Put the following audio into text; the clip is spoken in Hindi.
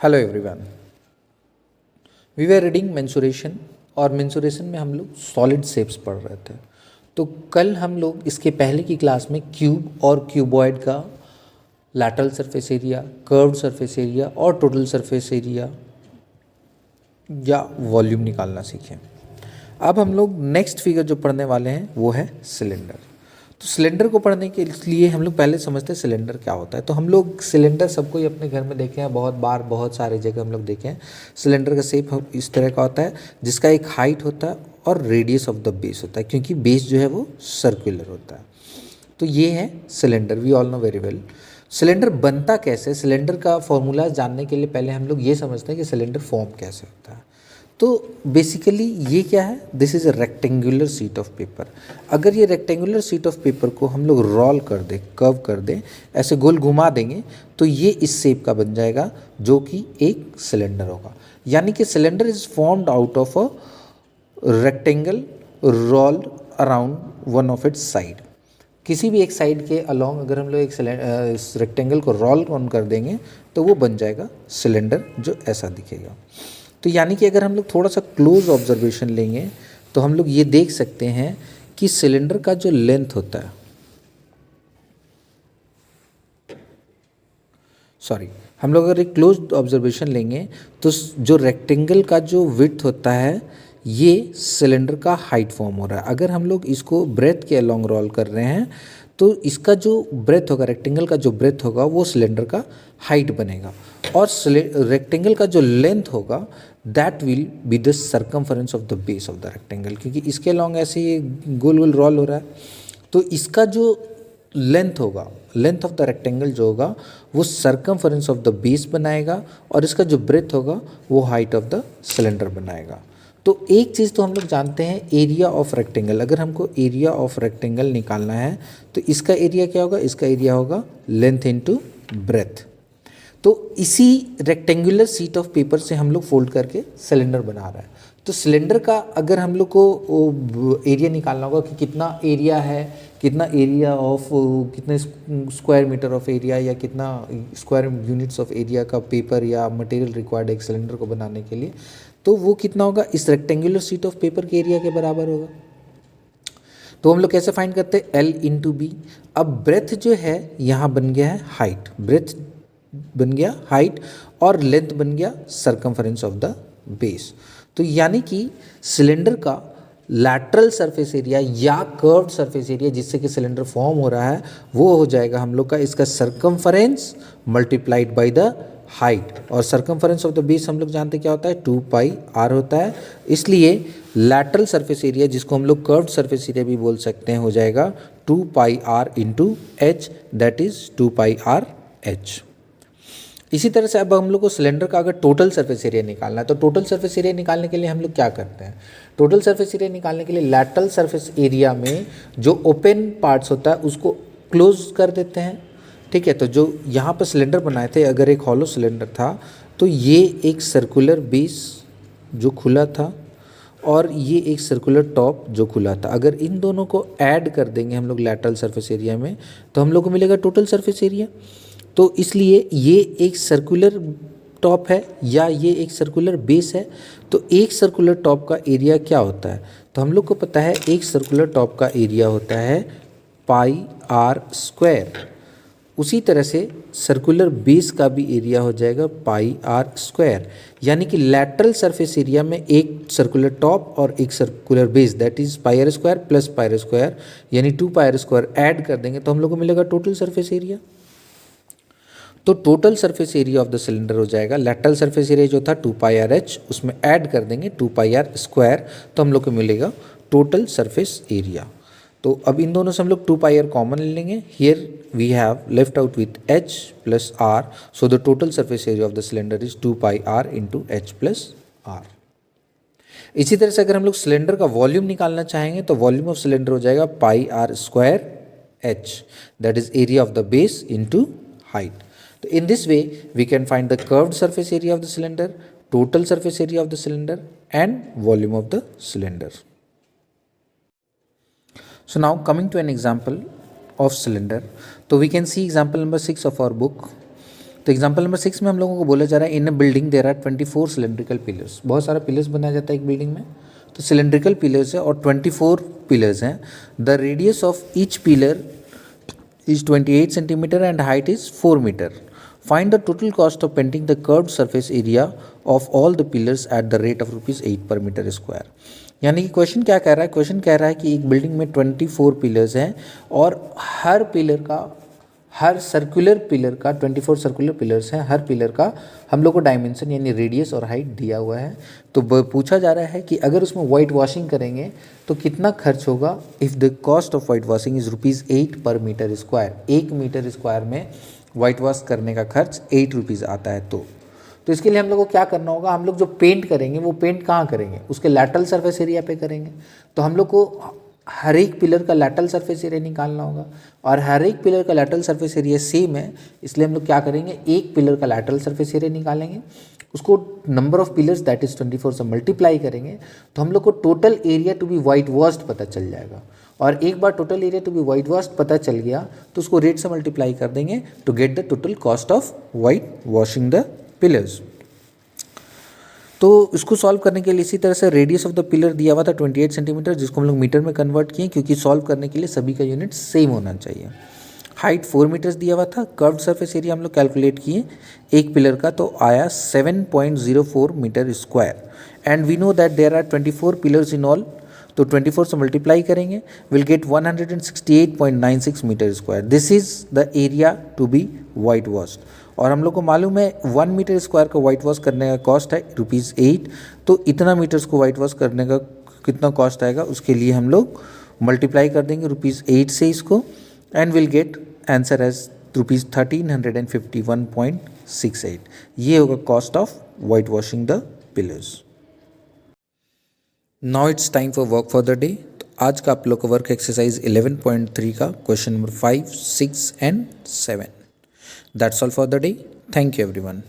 Hello everyone, we were reading mensuration और मेंसुरेशन में हम लोग सॉलिड शेप्स पढ़ रहे थे। तो कल हम लोग इसके पहले की क्लास में क्यूब और क्यूबॉइड का lateral surface area, curved surface area और टोटल सरफेस एरिया या वॉल्यूम निकालना सीखे। अब हम लोग नेक्स्ट फिगर जो पढ़ने वाले हैं वो है सिलेंडर। तो सिलेंडर को पढ़ने के लिए हम लोग पहले समझते हैं सिलेंडर क्या होता है। तो हम लोग सिलेंडर सबको ही अपने घर में देखे हैं, बहुत बार बहुत सारे जगह हम लोग देखे हैं। सिलेंडर का शेप इस तरह का होता है जिसका एक हाइट होता है और रेडियस ऑफ द बेस होता है, क्योंकि बेस जो है वो सर्कुलर होता है। तो ये है cylinder, we all know very well. Cylinder बनता कैसे, सिलेंडर का फॉर्मूला जानने के लिए पहले हम लोग ये समझते हैं कि सिलेंडर फॉर्म कैसे होता है। तो बेसिकली ये क्या है, this is a rectangular sheet of paper. अगर ये रेक्टेंगुलर शीट ऑफ पेपर को हम लोग रोल कर दें, कर्व कर दें, ऐसे गोल घुमा देंगे तो ये इस शेप का बन जाएगा जो कि एक सिलेंडर होगा। यानी कि cylinder is formed out of a rectangle rolled around one of its side. किसी भी एक साइड के अलोंग अगर हम लोग इस रेक्टेंगल को रोल ऑन कर देंगे तो वो बन जाएगा सिलेंडर, जो ऐसा दिखेगा। तो यानी कि अगर हम लोग थोड़ा सा क्लोज ऑब्जर्वेशन लेंगे तो हम लोग ये देख सकते हैं कि सिलेंडर का जो लेंथ होता है, हम लोग अगर एक क्लोज ऑब्जर्वेशन लेंगे तो जो रेक्टेंगल का जो विड्थ होता है ये सिलेंडर का हाइट फॉर्म हो रहा है। अगर हम लोग इसको ब्रेथ के अलोंग रोल कर रहे हैं तो इसका जो ब्रेथ होगा, रेक्टेंगल का जो ब्रेथ होगा वो सिलेंडर का हाइट बनेगा, और रेक्टेंगल का जो लेंथ होगा that will be the circumference of the base of the rectangle, क्योंकि इसके अलोंग ऐसे ये गोल गोल रोल हो रहा है। तो इसका जो लेंथ होगा, लेंथ ऑफ द रेक्टेंगल जो होगा वो सर्कमफरेंस ऑफ द बेस बनाएगा, और इसका जो ब्रेथ होगा वो हाइट ऑफ द सिलेंडर बनाएगा। तो एक चीज़ तो हम लोग जानते हैं, एरिया ऑफ रेक्टेंगल। अगर हमको एरिया ऑफ रेक्टेंगल निकालना है तो इसका एरिया क्या होगा, इसका एरिया होगा लेंथ इनटू ब्रेथ। तो इसी रेक्टेंगुलर शीट ऑफ पेपर से हम लोग फोल्ड करके सिलेंडर बना रहे हैं। तो सिलेंडर का अगर हम लोग को एरिया निकालना होगा कि कितना एरिया है, कितना एरिया ऑफ, कितने स्क्वायर मीटर ऑफ एरिया या कितना स्क्वायर यूनिट्स ऑफ एरिया का पेपर या मटेरियल रिक्वायर्ड एक सिलेंडर को बनाने के लिए, तो वो कितना होगा, इस रेक्टेंगुलर शीट ऑफ पेपर के एरिया के बराबर होगा। तो हम लोग कैसे फाइंड करते हैं, L इंटू बी। अब ब्रेथ जो है यहाँ बन गया है हाइट, ब्रेथ बन गया हाइट और लेंथ बन गया सर्कमफरेंस ऑफ द बेस। तो यानी कि सिलेंडर का लैटरल सरफेस एरिया या कर्व्ड सरफेस एरिया जिससे कि सिलेंडर फॉर्म हो रहा है वो हो जाएगा हम लोग का इसका circumference multiplied by the height, और सर्कमफरेंस ऑफ द बेस हम लोग जानते क्या होता है, 2πr होता है। इसलिए लैटरल सरफेस एरिया, जिसको हम लोग कर्व्ड सरफेस एरिया भी बोल सकते हैं, हो जाएगा 2πr into H, that is 2πrh। इसी तरह से अब हम लोग को सिलेंडर का अगर टोटल सरफेस एरिया निकालना है तो टोटल सरफेस एरिया निकालने के लिए हम लोग क्या करते हैं, टोटल सरफेस एरिया निकालने के लिए लैटरल सरफेस एरिया में जो ओपन पार्ट्स होता है उसको क्लोज कर देते हैं। ठीक है, तो जो यहाँ पर सिलेंडर बनाए थे, अगर एक हॉलो सिलेंडर था तो ये एक सर्कुलर बेस जो खुला था और ये एक सर्कुलर टॉप जो खुला था। अगर इन दोनों को ऐड कर देंगे हम लोग लैटरल सरफेस एरिया में तो हम लोग को मिलेगा टोटल सरफेस एरिया। तो इसलिए ये एक सर्कुलर टॉप है या ये एक सर्कुलर बेस है। तो एक सर्कुलर टॉप का एरिया क्या होता है, तो हम लोग को पता है एक सर्कुलर टॉप का एरिया होता है πr²। उसी तरह से सर्कुलर बेस का भी एरिया हो जाएगा πr²। यानी कि लैटरल सरफेस एरिया में एक सर्कुलर टॉप और एक circular base that is πr² plus πr² यानी 2πr² ऐड कर देंगे तो हम लोग को मिलेगा टोटल सरफेस एरिया। तो total surface area of the cylinder हो जाएगा, लैटरल सरफेस एरिया जो था 2πrh, उसमें ऐड कर देंगे 2πr² तो हम लोग को मिलेगा टोटल सरफेस एरिया। तो अब इन दोनों से हम लोग 2πr कॉमन ले लेंगे, here we have left out with h plus r, so the total surface area of the cylinder is 2πr into h plus r। इसी तरह से अगर हम लोग सिलेंडर का वॉल्यूम निकालना चाहेंगे तो वॉल्यूम ऑफ सिलेंडर हो जाएगा πr²h, that is area of the base into height. तो in this way we can find the curved surface area of the cylinder, total surface area of the cylinder and volume of the cylinder. So now coming to an example of cylinder, so we can see example number 6 of our book. तो एग्जाम्पल नंबर 6 में हम लोगों को बोला जा रहा है in a building there are 24 cylindrical pillars. बहुत सारा पिलर्स बनाया जाता है एक बिल्डिंग में, तो सिलेंड्रिकल पिलर्स है और 24 पिलर्स हैं। The radius of each pillar is 28 centimetre and height is 4 metre. Find the total cost of painting the curved surface area of all the pillars at the rate of ₹8 per metre square. यानी कि क्वेश्चन क्या कह रहा है, क्वेश्चन कह रहा है कि एक बिल्डिंग में 24 पिलर्स हैं और हर पिलर का, हर सर्कुलर पिलर का 24 सर्कुलर पिलर्स हैं, हर पिलर का हम लोग को डायमेंशन यानी रेडियस और हाइट दिया हुआ है। तो पूछा जा रहा है कि अगर उसमें वाइट वॉशिंग करेंगे तो कितना खर्च होगा। If the cost of white washing is ₹8 per metre square, 1 metre square में वाइट वॉश करने का खर्च ₹8 आता है। तो इसके लिए हम लोग को क्या करना होगा, हम लोग जो पेंट करेंगे वो पेंट कहाँ करेंगे, उसके लैटरल सरफेस एरिया पे करेंगे। तो हम लोग को हर एक पिलर का लैटरल सरफेस एरिया निकालना होगा और हर एक पिलर का लैटरल सरफेस एरिया सेम है, इसलिए हम लोग क्या करेंगे, एक पिलर का लैटरल सरफेस एरिया निकालेंगे, उसको number of pillars that is 24 से मल्टीप्लाई करेंगे तो हम लोग को total area to be white washed पता चल जाएगा। और एक बार total area to be white washed पता चल गया तो उसको रेट से मल्टीप्लाई कर देंगे to get the total cost of white washing the pillars. तो इसको सॉल्व करने के लिए इसी तरह से रेडियस ऑफ द पिलर दिया हुआ था 28 सेंटीमीटर, जिसको हम लोग मीटर में कन्वर्ट किए क्योंकि सॉल्व करने के लिए सभी का यूनिट सेम होना चाहिए। हाइट 4 मीटर्स दिया हुआ था, कर्व्ड सरफेस एरिया हम लोग कैलकुलेट किए एक पिलर का तो आया 7.04 metre square and we know that there are 24 pillars in all, तो 24 से मल्टीप्लाई करेंगे will get 168.96 metre square. This is the area to be white washed और हम लोग को मालूम है 1 मीटर स्क्वायर का वाइट वॉश करने का कॉस्ट है ₹8, तो इतना मीटर्स को वाइट वॉश करने का कितना कॉस्ट आएगा उसके लिए हम लोग मल्टीप्लाई कर देंगे ₹8 से इसको and will get answer as ₹1351.68। ये होगा cost of white washing the pillars. Now it's time for work for the day. तो आज का आप लोग का वर्क एक्सरसाइज 11.3 का question number 5, 6 and 7। That's all for the day. Thank you everyone.